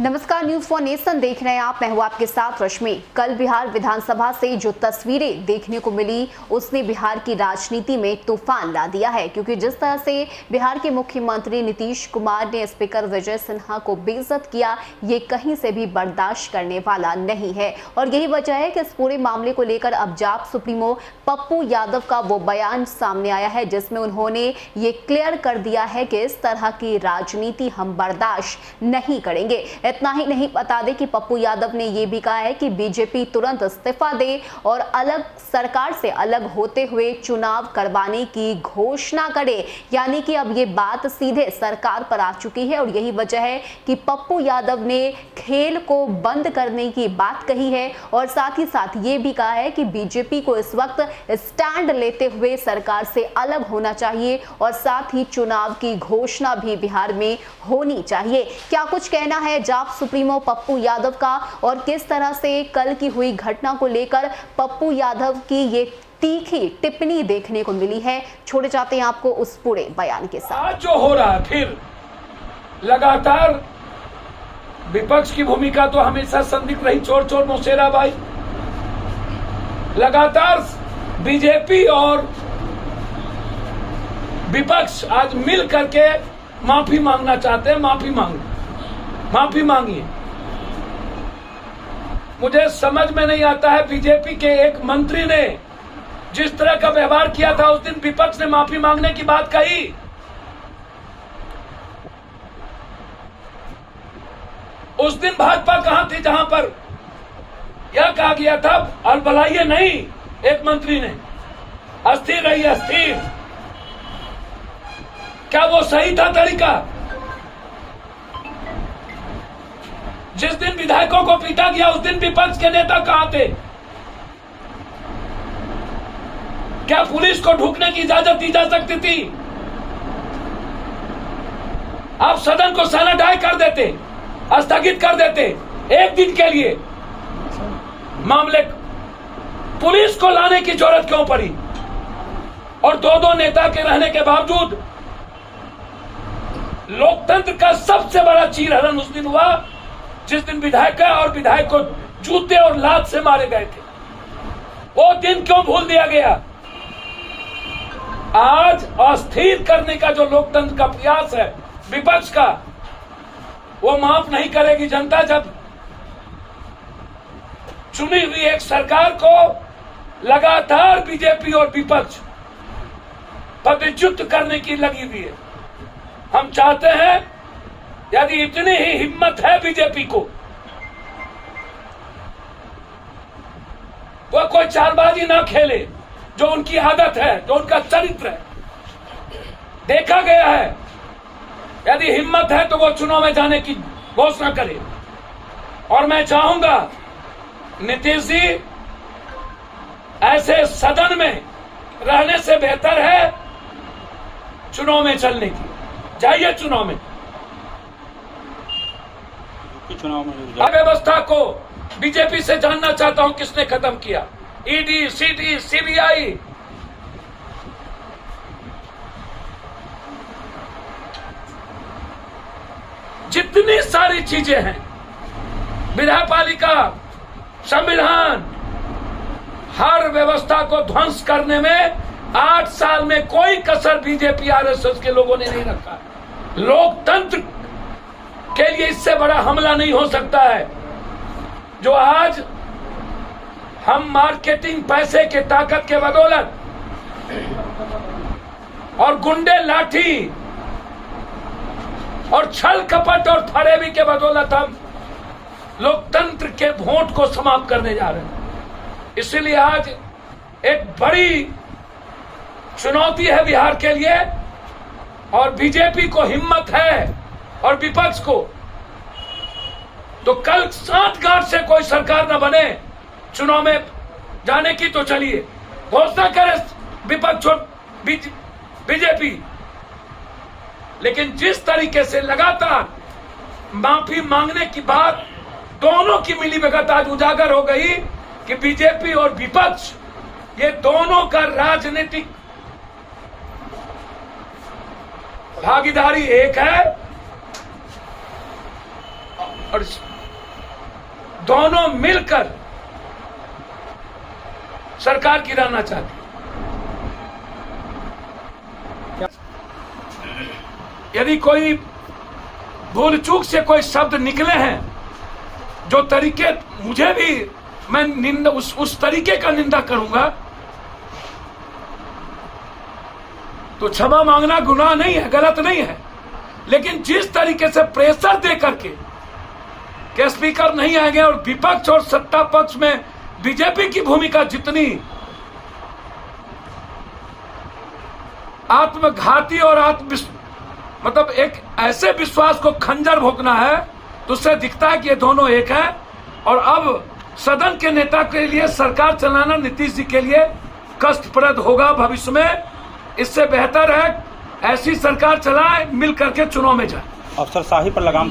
नमस्कार, news for nation देख रहे हैं आप। मैं हूं आपके साथ रश्मि। कल बिहार विधानसभा से जो तस्वीरें देखने को मिली उसने बिहार की राजनीति में तूफान ला दिया है, क्योंकि जिस तरह से बिहार के मुख्यमंत्री नीतीश कुमार ने स्पीकर विजय सिन्हा को बेइज्जत किया, ये कहीं से भी बर्दाश्त करने वाला नहीं है। और यही वजह है कि इस पूरे मामले को लेकर अब जाप सुप्रीमो पप्पू यादव का वो बयान सामने आया है, जिसमें उन्होंने ये क्लियर कर दिया है कि इस तरह की राजनीति हम बर्दाश्त नहीं करेंगे। इतना ही नहीं, बता दें कि पप्पू यादव ने यह भी कहा है कि बीजेपी तुरंत इस्तीफा दे और अलग सरकार से अलग होते हुए चुनाव करवाने की घोषणा करे। यानी कि अब ये बात सीधे सरकार पर आ चुकी है और यही वजह है कि पप्पू यादव ने खेल को बंद करने की बात कही है और साथ ही साथ ये भी कहा है कि बीजेपी को इस वक्त स्टैंड लेते हुए सरकार से अलग होना चाहिए और साथ ही चुनाव की घोषणा भी बिहार में होनी चाहिए। क्या कुछ कहना है जाप सुप्रीमो पप्पू यादव का और किस तरह से कल की हुई घटना को लेकर पप्पू यादव की ये तीखी टिप्पणी देखने को मिली है, छोड़े जाते हैं आपको उस पूरे बयान के साथ। आज जो हो रहा है, फिर लगातार विपक्ष की भूमिका तो हमेशा संदिग्ध रही, चोर चोर मौसेरा भाई। लगातार बीजेपी और विपक्ष आज मिल करके माफी मांगना चाहते हैं। माफी मांगिए। मुझे समझ में नहीं आता है, बीजेपी के एक मंत्री ने जिस तरह का व्यवहार किया था, उस दिन विपक्ष ने माफी मांगने की बात कही। उस दिन भाजपा कहां थी जहां पर यह कहा गया था अलबलाइए नहीं। एक मंत्री ने अस्थिर रही, अस्थिर। क्या वो सही था तरीका? जिस दिन विधायकों को पीटा गया उस दिन विपक्ष के नेता कहां थे? क्या पुलिस को ढुकने की इजाजत दी जा सकती थी? आप सदन को सैनिटाइज कर देते, स्थगित कर देते एक दिन के लिए। मामले पुलिस को लाने की जरूरत क्यों पड़ी? और दो नेता के रहने के बावजूद लोकतंत्र का सबसे बड़ा चीरहरण उस दिन हुआ जिस दिन विधायक और विधायक को जूते और लात से मारे गए थे। वो दिन क्यों भूल दिया गया? आज अस्थिर करने का जो लोकतंत्र का प्रयास है विपक्ष का, वो माफ नहीं करेगी जनता। जब चुनी हुई एक सरकार को लगातार बीजेपी और विपक्ष पदच्युत करने की लगी हुई है। हम चाहते हैं, यदि इतनी ही हिम्मत है बीजेपी को, तो कोई चालबाजी ना खेले, जो उनकी आदत है, जो उनका चरित्र है, देखा गया है। यदि हिम्मत है तो वो चुनाव में जाने की घोषणा करे। और मैं चाहूंगा नीतीश जी, ऐसे सदन में रहने से बेहतर है चुनाव में चलने की। जाइए चुनाव में। अव्यवस्था को बीजेपी से जानना चाहता हूं किसने खत्म किया। ईडी, सीडी, सीबीआई, जितनी सारी चीजें हैं, विधायपालिका, संविधान, हर व्यवस्था को ध्वंस करने में 8 साल में कोई कसर बीजेपी आरएसएस के लोगों ने नहीं रखा। लोकतंत्र के लिए इससे बड़ा हमला नहीं हो सकता है। जो आज हम मार्केटिंग पैसे के ताकत के बदौलत और गुंडे लाठी और छल कपट और फरेबी के बदौलत हम लोकतंत्र के वोट को समाप्त करने जा रहे हैं। इसलिए आज एक बड़ी चुनौती है बिहार के लिए और बीजेपी को हिम्मत है और विपक्ष को। तो कल साठगांठ से कोई सरकार न बने चुनाव में जाने की, तो चलिए घोषणा करे विपक्ष और बीजेपी। लेकिन जिस तरीके से लगातार माफी मांगने की बात, दोनों की मिलीभगत आज उजागर हो गई कि बीजेपी और विपक्ष, ये दोनों का राजनीतिक भागीदारी एक है और दोनों मिलकर सरकार गिराना चाहती है। यदि कोई भूल चूक से कोई शब्द निकले हैं, जो तरीके मुझे भी, मैं निंदा उस तरीके का निंदा करूंगा, तो क्षमा मांगना गुनाह नहीं है, गलत नहीं है। लेकिन जिस तरीके से प्रेशर दे करके कि स्पीकर नहीं आएंगे और विपक्ष और सत्ता पक्ष में बीजेपी की भूमिका जितनी आत्मघाती और मतलब एक ऐसे विश्वास को खंजर भोंकना है, तो उससे दिखता है कि ये दोनों एक है। और अब सदन के नेता के लिए सरकार चलाना नीतीश जी के लिए कष्टप्रद होगा भविष्य में। इससे बेहतर है ऐसी सरकार चलाए, मिल करके चुनाव में जाए। अफसरशाही पर लगाम